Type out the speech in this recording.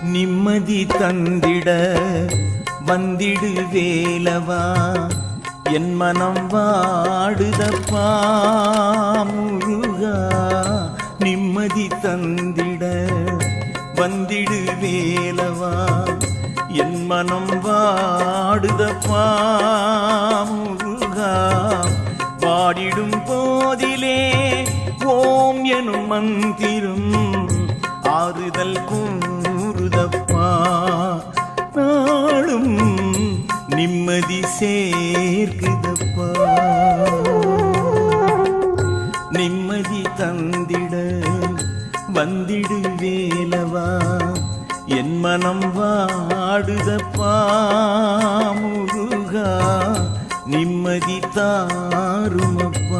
நிம்மதி தந்திட வந்திடு வேலவா, என் மனம் வாடுதப்பா முருகா. நிம்மதி தந்திட வந்திடு வேலவா, என் மனம் வாடுதப்பா முருகா. வாடிடும் போதிலே ஓம் எனும் மந்திரம் ஆறுதல் கூறுதப்பா. நாளும் நிம்மதி சேர்க்குதப்பா. நிம்மதி தந்திட வந்திடு வேலவா, என் மனம் வாடுதப்பா முருகா. நிம்மதி தாருமப்பா.